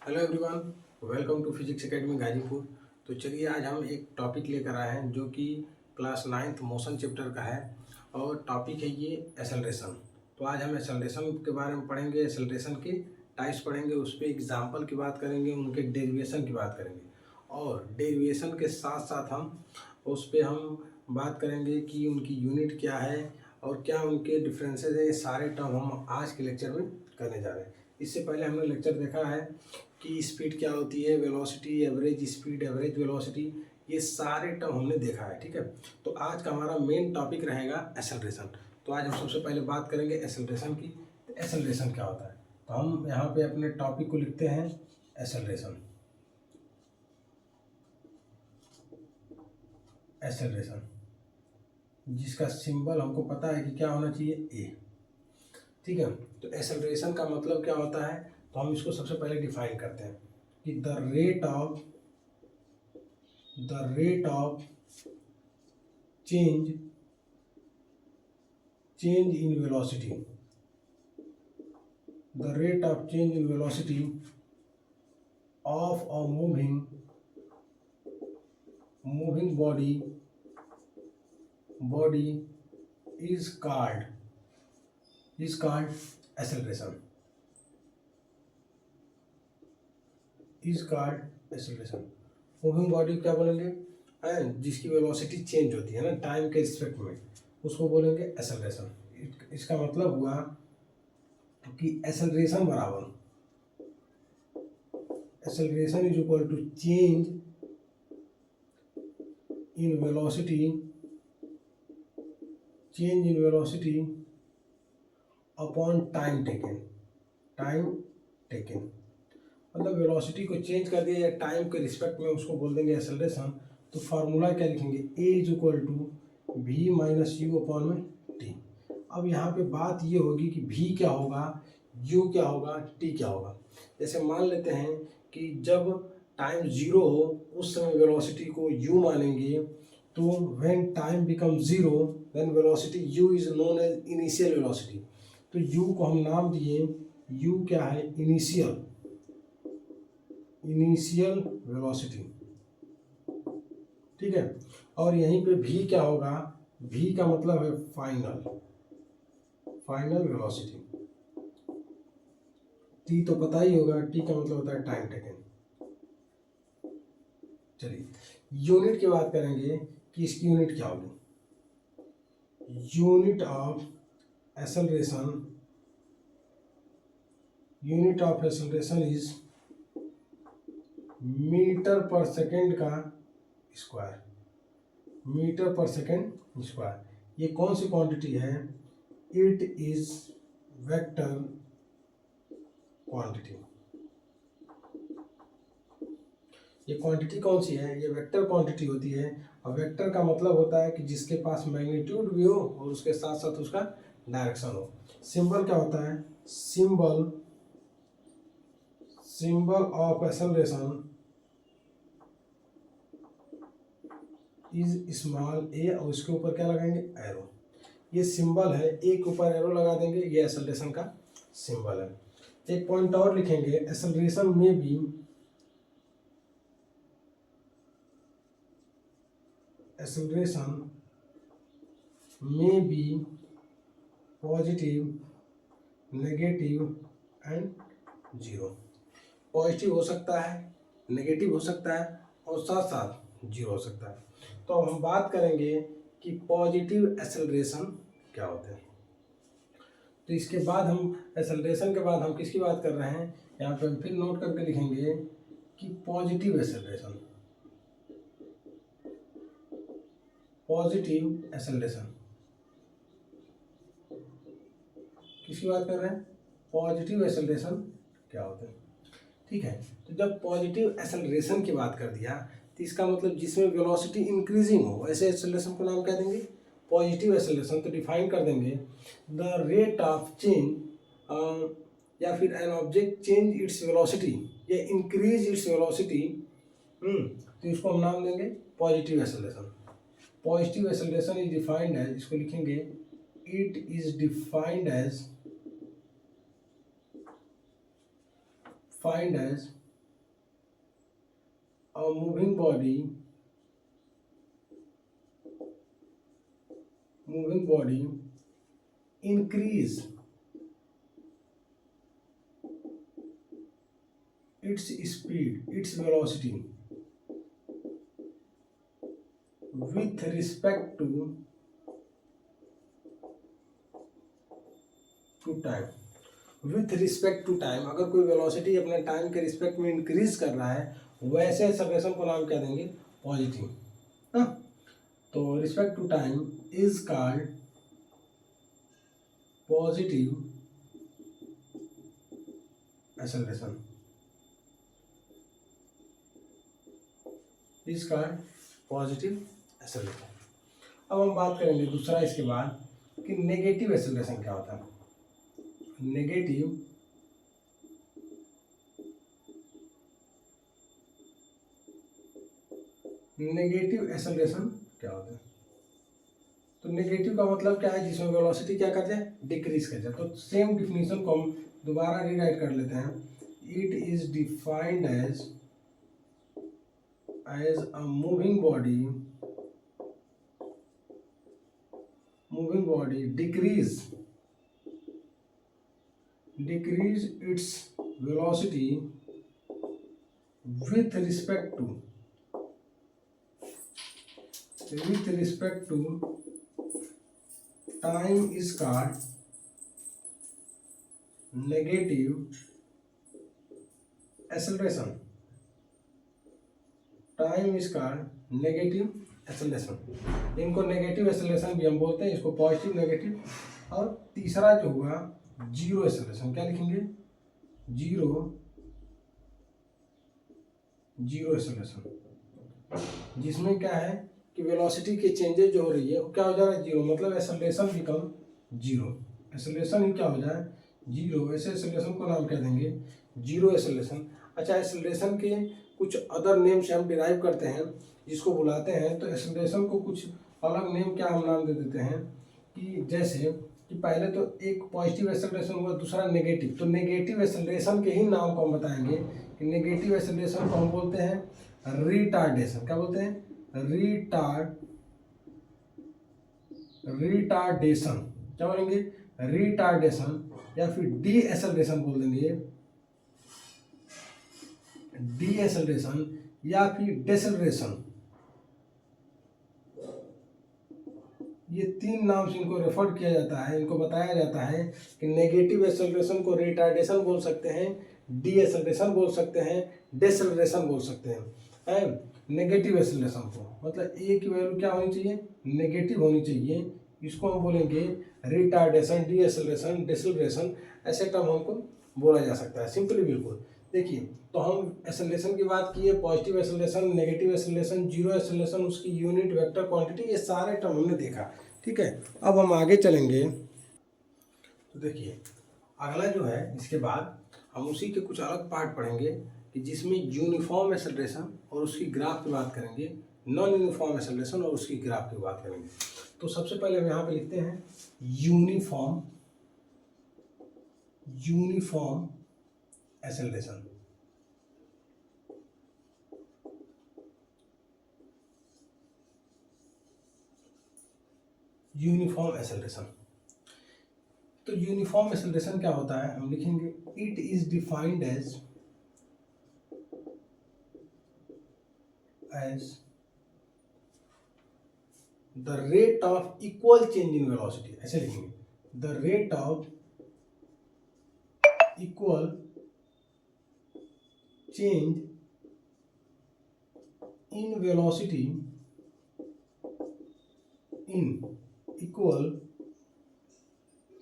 Hello everyone, welcome to physics academy Ghazipur. तो चलिए आज हम एक टॉपिक लेकर आए हैं जो कि क्लास 9th मोशन चैप्टर का है और टॉपिक है ये एक्सेलरेशन। तो आज हम एक्सेलरेशन के बारे में पढ़ेंगे, एक्सेलरेशन के टाइप्स पढ़ेंगे, उस पर एग्जाम्पल की बात करेंगे, उनके डेरिवेशन की बात करेंगे और डेरिवेशन के साथ साथ हम उस पर हम बात करेंगे कि उनकी यूनिट क्या है और क्या उनके डिफरेंसेस है। ये सारे टर्म हम आज के लेक्चर में करने जा रहे हैं। इससे पहले हमने लेक्चर देखा है कि स्पीड क्या होती है, velocity, average speed, average velocity, ये सारे टर्म हमने देखा है। ठीक है, तो आज का हमारा मेन टॉपिक रहेगा एक्सेलरेशन। तो आज हम सबसे पहले बात करेंगे एक्सेलरेशन की। तो एक्सेलरेशन क्या होता है, तो हम यहाँ पे अपने टॉपिक को लिखते हैं एक्सेलरेशन। एक्सेलरेशन जिसका सिंबल हमको पता है कि क्या होना चाहिए, ए। ठीक है, तो एक्सेलरेशन का मतलब क्या होता है, तो हम इसको सबसे पहले डिफाइन करते हैं कि the rate of change in velocity, the rate of change in velocity of a moving body is called acceleration, moving body क्या बोलेंगे, जिसकी वेलोसिटी चेंज होती है ना टाइम के रिस्पेक्ट में, उसको बोलेंगे एक्सेलरेशन। इसका मतलब हुआ कि acceleration is equal to change in velocity upon time taken. मतलब वेलोसिटी को चेंज कर दिया या टाइम के रिस्पेक्ट में, उसको बोल देंगे एक्सेलरेशन। तो फार्मूला क्या लिखेंगे, a is equal to v minus u upon में टी। अब यहाँ पे बात ये होगी कि वी क्या होगा, यू क्या होगा, टी क्या होगा। जैसे मान लेते हैं कि जब टाइम जीरो हो उस समय वेलोसिटी को यू मानेंगे, तो when time become zero then velocity u is known as initial velocity. तो यू को हम नाम दिए, यू क्या है, इनिशियल वेलोसिटी। ठीक है, और यहीं पे भी क्या होगा, भी का मतलब है फाइनल वेलोसिटी। टी तो पता ही होगा, टी का मतलब होता है टाइम टेकन। चलिए यूनिट की बात करेंगे कि इसकी यूनिट क्या होगी। Unit of acceleration is metre per second का स्क्वायर। ये कौन सी क्वांटिटी है, इट इज वेक्टर क्वांटिटी। ये क्वांटिटी कौन सी है, ये वेक्टर क्वांटिटी होती है। और वेक्टर का मतलब होता है कि जिसके पास मैग्नीट्यूड भी हो और उसके साथ साथ उसका डायरेक्शन हो। सिंबल क्या होता है, symbol of acceleration is small a, और उसके ऊपर क्या लगाएंगे, एरो। ये सिंबल है, ए के ऊपर एरो लगा देंगे, ये एक्सेलरेशन का सिंबल है। एक पॉइंट और लिखेंगे, एक्सेलरेशन में भी positive, negative and zero. Positive हो सकता है, नेगेटिव हो सकता है और साथ साथ जीरो हो सकता है। तो हम बात करेंगे कि पॉजिटिव एक्सेलरेशन क्या होते हैं। तो इसके बाद हम एक्सेलरेशन के बाद हम किसकी बात कर रहे हैं, यहाँ पे हम फिर नोट करके लिखेंगे कि पॉजिटिव एक्सेलरेशन किसकी बात कर रहे हैं, पॉजिटिव एक्सेलरेशन क्या होते हैं। ठीक है, तो जब पॉजिटिव एक्सेलरेशन की बात कर दिया तो इसका मतलब जिसमें वेलोसिटी इंक्रीजिंग हो, ऐसे एक्सेलरेशन को नाम क्या देंगे, पॉजिटिव एक्सेलरेशन। तो डिफाइन कर देंगे द रेट ऑफ चेंज या फिर an object change its velocity या इंक्रीज इट्स वेलोसिटी, तो इसको हम नाम देंगे positive acceleration. Positive acceleration is defined as, इसको लिखेंगे, it is defined as a moving body increase its speed, its velocity with respect to time. With respect to time, अगर कोई वेलोसिटी अपने टाइम के रिस्पेक्ट में इंक्रीज कर रहा है, वैसे एक्सेलरेशन को नाम क्या देंगे? पॉजिटिव। हाँ, तो respect to time is called positive acceleration, is called positive acceleration. अब हम बात करेंगे दूसरा इसके बाद कि नेगेटिव एक्सेलरेशन क्या होता है। नेगेटिव एक्सेलरेशन क्या होता है? तो नेगेटिव का मतलब क्या है? जिसमें वेलोसिटी क्या कर जाए? डिक्रीज कर जाए। तो सेम डिफिनीशन को हम दोबारा रीराइट कर लेते हैं। It is defined as a moving body decrease its velocity with respect to time is called negative acceleration. Time is called negative acceleration. इनको नेगेटिव एक्सेलरेशन भी हम बोलते हैं, इसको पॉजिटिव, नेगेटिव। और तीसरा जो होगा जीरो एक्सेलरेशन, क्या लिखेंगे? जीरो एक्सेलरेशन, जिसमें क्या है कि वेलोसिटी के चेंजेस जो हो रही है वो क्या हो जा रहा है? जीरो, मतलब एक्सेलरेशन बिकम जीरो। एक्सेलरेशन ही क्या हो जाए? जीरो। ऐसे एक्सेलरेशन को नाम क्या देंगे? Zero acceleration. अच्छा, एक्सेलरेशन के कुछ अदर नेम से हम डिराइव करते हैं, जिसको बुलाते हैं। तो एक्सेलरेशन को कुछ अलग नेम क्या हम नाम दे देते हैं कि जैसे कि पहले तो एक पॉजिटिव एक्सेलरेशन हुआ, दूसरा नेगेटिव। तो नेगेटिव एक्सेलरेशन के ही नाम को हम बताएंगे कि नेगेटिव एक्सेलरेशन को हम बोलते हैं रिटार्डेशन। क्या बोलते हैं? रिटार्डेशन। क्या बोलेंगे? रिटार्डेशन, या फिर डी एक्सेलरेशन बोल देंगे, डी एक्सेलरेशन या फिर डेसेलरेशन। ये तीन नाम से इनको रेफर किया जाता है, इनको बताया जाता है कि नेगेटिव एक्सेलरेशन को रिटार्डेशन बोल सकते हैं, डी एक्सेलरेशन बोल सकते हैं, डेसेलरेशन बोल सकते हैं। नेगेटिव एक्सेलरेशन को मतलब ए की वैल्यू क्या होनी चाहिए? नेगेटिव होनी चाहिए। इसको हम बोलेंगे रिटार्डेशन, डी एक्सेलरेशन, डेसेलरेशन। ऐसे टर्म हमको बोला जा सकता है सिंपली, बिल्कुल। देखिए, तो हम एक्सेलरेशन की बात किए, positive acceleration, negative acceleration, zero acceleration, उसकी यूनिट, वेक्टर, क्वांटिटी, ये सारे टर्म हमने देखा। ठीक है, अब हम आगे चलेंगे। तो देखिए, अगला जो है इसके बाद हम उसी के कुछ अलग पार्ट पढ़ेंगे कि जिसमें यूनिफॉर्म एक्सेलरेशन और उसकी ग्राफ की बात करेंगे, नॉन यूनिफॉर्म एक्सेलरेशन और उसकी ग्राफ की बात करेंगे। तो सबसे पहले हम यहाँ पे लिखते हैं यूनिफॉर्म एक्सेलरेशन। यूनिफॉर्म एक्सेलरेशन, तो यूनिफॉर्म एक्सेलरेशन क्या होता है? हम लिखेंगे it is defined as the rate of equal change in velocity. ऐसे लिखेंगे, the rate of equal change in velocity in equal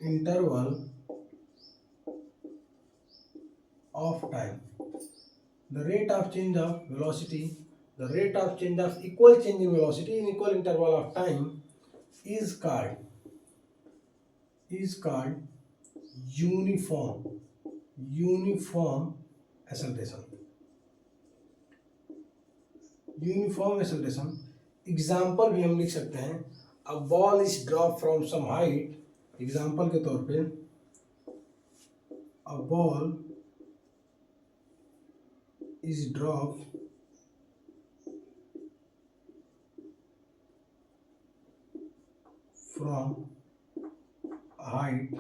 interval of time. The rate of change of velocity, the rate of change of equal change in velocity in equal interval of time is called uniform acceleration. Uniform acceleration example भी हम लिख सकते हैं। A ball is drop from some height, example के तौर पे a ball is drop from height,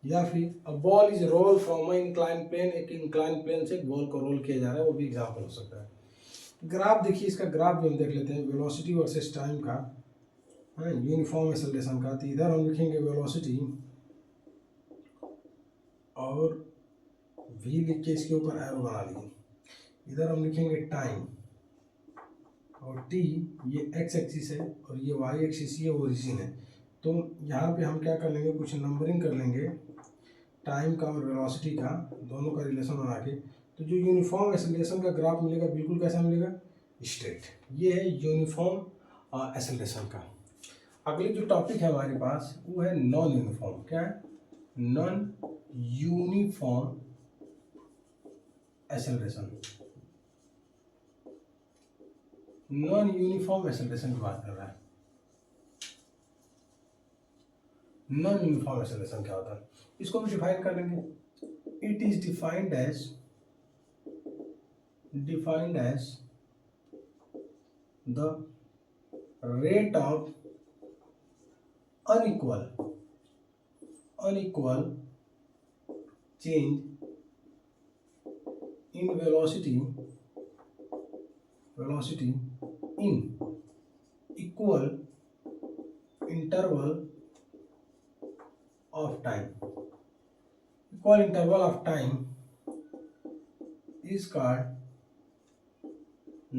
या फिर a ball is roll from incline plane, एक इंक्लाइन प्लेन से एक बॉल को रोल किया जा रहा है, वो भी एग्जाम्पल हो सकता है। ग्राफ देखिए, इसका ग्राफ भी हम देख लेते हैं वेलोसिटी वर्सेस टाइम का, है यूनिफॉर्म एक्सेलरेशन का। तो इधर हम लिखेंगे वेलोसिटी और v लिख के इसके ऊपर एरो बना लिए। इधर हम लिखेंगे टाइम और t, ये x एक्सिस है और ये y एक्सिस, ये ओरिजिन है। तो यहाँ पे हम क्या कर लेंगे, कुछ नंबरिंग कर लेंगे टाइम का और वेलोसिटी का, दोनों का रिलेशन बना के। तो जो यूनिफॉर्म एक्सेलरेशन का ग्राफ मिलेगा बिल्कुल कैसा मिलेगा, स्ट्रेट। ये है यूनिफॉर्म एक्सेलरेशन का। अगली जो टॉपिक है हमारे पास वो है नॉन यूनिफॉर्म। क्या है, non uniform acceleration. Non uniform acceleration की बात कर रहा है। नॉन यूनिफॉर्म एक्सेलरेशन क्या होता है, इसको भी डिफाइन कर लेंगे। It is defined as the rate of unequal change in velocity in equal interval of time. Equal interval of time is called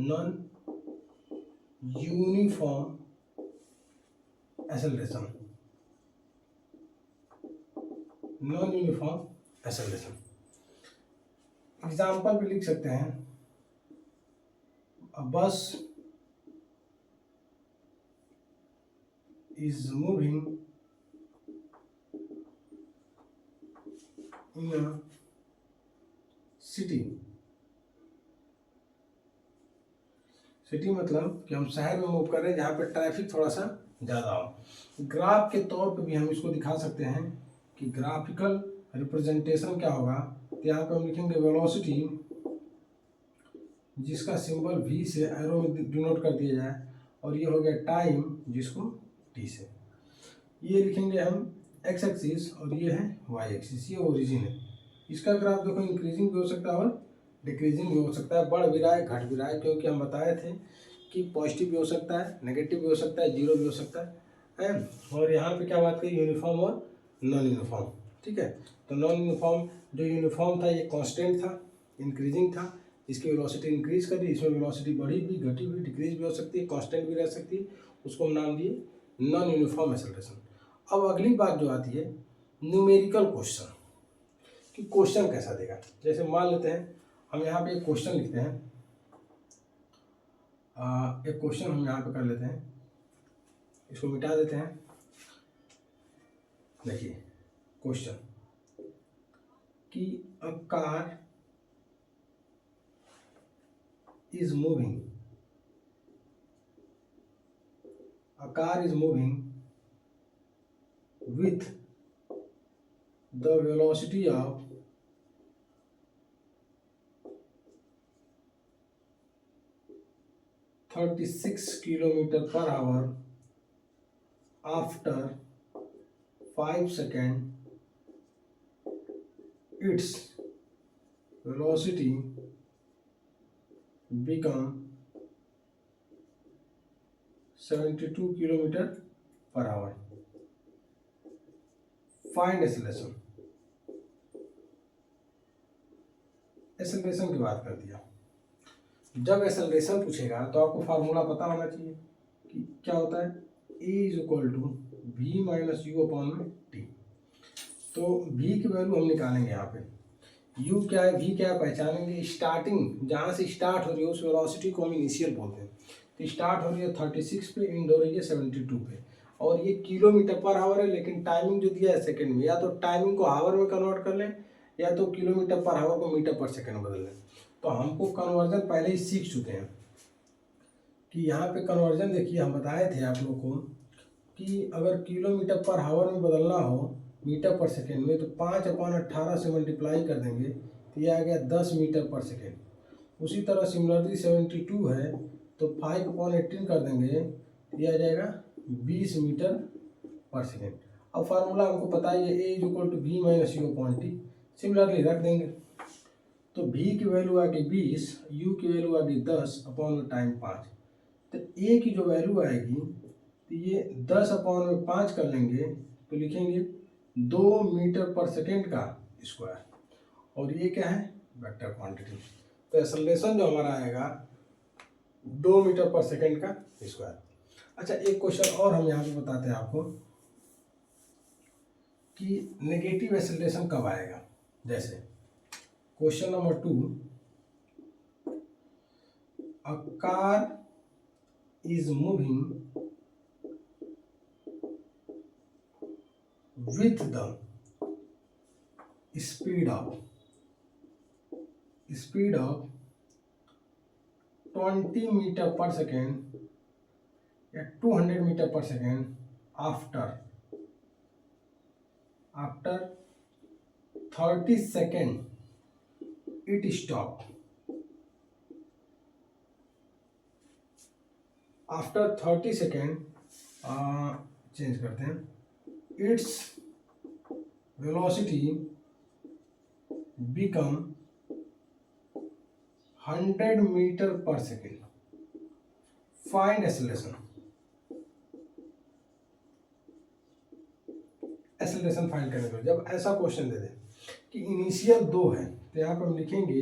non-uniform acceleration. Non-uniform acceleration example भी लिख सकते हैं। A bus is moving in a city मतलब कि हम शहर में move कर रहे हैं जहाँ पे ट्रैफिक थोड़ा सा ज़्यादा हो। ग्राफ के तौर पे भी हम इसको दिखा सकते हैं कि ग्राफिकल रिप्रेजेंटेशन क्या होगा। तो यहाँ पे हम लिखेंगे वेलोसिटी, जिसका सिंबल v से एरो में डिनोट कर दिया जाए, और ये हो गया टाइम, जिसको t से। ये लिखेंगे हम x एक्सिस और ये है y एक्सिस, ये ओरिजिन है। इसका ग्राफ देखो इंक्रीजिंग भी हो सकता है और डिक्रीजिंग भी हो सकता है, बढ़ भी रहा है घट भी रहा है, क्योंकि हम बताए थे कि पॉजिटिव भी हो सकता है, नेगेटिव भी हो सकता है, जीरो भी हो सकता है। और यहाँ पे क्या बात करी, यूनिफॉर्म और नॉन यूनिफॉर्म। ठीक है, तो नॉन यूनिफॉर्म, जो यूनिफॉर्म था ये कांस्टेंट था, इंक्रीजिंग था, इसकी वेलोसिटी इंक्रीज कर दी, इसमें वेलोसिटी बढ़ी भी, घटी भी, डिक्रीज भी हो सकती है, कांस्टेंट भी रह सकती है, उसको हम नाम दिए नॉन यूनिफॉर्म एक्सेलरेशन। अब अगली बात जो आती है न्यूमेरिकल क्वेश्चन, कि क्वेश्चन कैसा देगा। जैसे मान लेते हैं हम यहाँ पे एक क्वेश्चन लिखते हैं, एक क्वेश्चन हम यहाँ पे कर लेते हैं, इसको मिटा देते हैं। देखिए क्वेश्चन कि a car is moving with the velocity of 36 km/h after 5 seconds. Its velocity become 72 km/h. Find acceleration. Acceleration की बात कर दिया। जब एक्सेलरेशन पूछेगा तो आपको फार्मूला पता होना चाहिए कि क्या होता है, a is equal to v minus u upon में t। तो v की वैल्यू हम निकालेंगे यहाँ पे, u क्या है, v क्या है पहचानेंगे। स्टार्टिंग जहाँ से स्टार्ट हो रही है उस वेलोसिटी को हम इनिशियल बोलते हैं। तो स्टार्ट हो रही है 36 पे, एंड हो रही है 72 पे, और ये किलोमीटर पर आवर है, लेकिन टाइमिंग जो दिया है सेकंड में। या तो टाइमिंग को आवर में कन्वर्ट कर लें, या तो किलोमीटर पर आवर को मीटर पर सेकंड बदल लें। तो हमको कन्वर्जन पहले ही सीख चुके हैं कि यहाँ पे कन्वर्जन देखिए, हम बताए थे आप लोग को कि अगर किलोमीटर पर आवर में बदलना हो मीटर पर सेकेंड में, तो 5/18 से मल्टीप्लाई कर देंगे तो ये आ गया 10 मीटर पर सेकेंड। उसी तरह सिमिलरली 72 है तो 5/18 कर देंगे तो ये आ जाएगा 20 मीटर पर सेकेंड। अब फार्मूला हमको पता है ये A = v - u upon T, similarly रख देंगे। तो v की वैल्यू आ गई 20, u की वैल्यू आ गई 10 अपॉन टाइम 5। तो a की जो वैल्यू आएगी तो ये 10 अपॉन 5 कर लेंगे तो लिखेंगे 2 मीटर पर सेकेंड का स्क्वायर, और ये क्या है वेक्टर क्वांटिटी। तो एक्सेलरेशन जो हमारा आएगा 2 मीटर पर सेकेंड का स्क्वायर। अच्छा, एक क्वेश्चन और हम यहाँ पे बताते हैं आपको कि नेगेटिव एक्सेलरेशन कब आएगा। जैसे question number 2, a car is moving with the speed of 20 meter per second या 200 meter per second after 30 second it stopped. After 30 second change करते हैं, its velocity become 100 metre per second. Find acceleration. Acceleration find करने को जब ऐसा question दे दे कि initial 2 है तो यहाँ पर हम लिखेंगे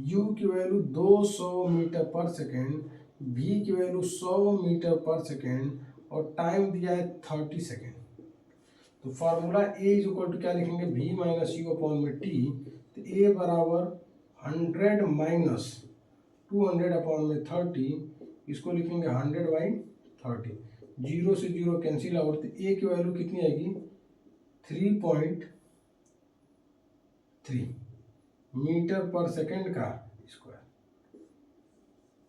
u की value 200 metre per second, v की वैल्यू 100 मीटर पर सेकेंड और टाइम दिया है 30 सेकेंड। तो फार्मूला A = क्या लिखेंगे v - u अपॉन में t। तो A बराबर 100 माइनस 200 अपॉन में 30, इसको लिखेंगे 100/30। 0 से 0 कैंसिल आउट, तो A की वैल्यू कितनी आएगी 3.3 मीटर पर सेकेंड का स्क्वायर,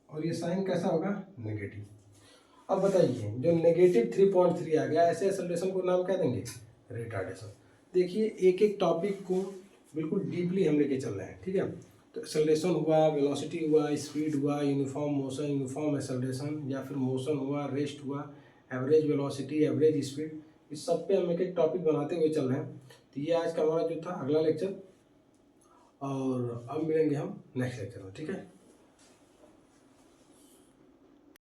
और ये साइन कैसा होगा नेगेटिव। अब बताइए जो नेगेटिव 3.3 आ गया, ऐसे एक्सेलरेशन को नाम क्या देंगे रिटार्डेशन। देखिए एक एक टॉपिक को बिल्कुल डीपली हम लेके चल रहे हैं, ठीक है। तो एक्सेलरेशन हुआ, वेलोसिटी हुआ, स्पीड हुआ, यूनिफॉर्म मोशन, यूनिफॉर्म एक्सेलरेशन, या फिर मोशन हुआ, रेस्ट हुआ, एवरेज वेलोसिटी, एवरेज स्पीड, इस सब पे हम एक एक टॉपिक बनाते हुए चल रहे हैं। तो ये आज का हमारा जो था अगला लेक्चर, और अब मिलेंगे हम नेक्स्ट लेक्चर में, ठीक है।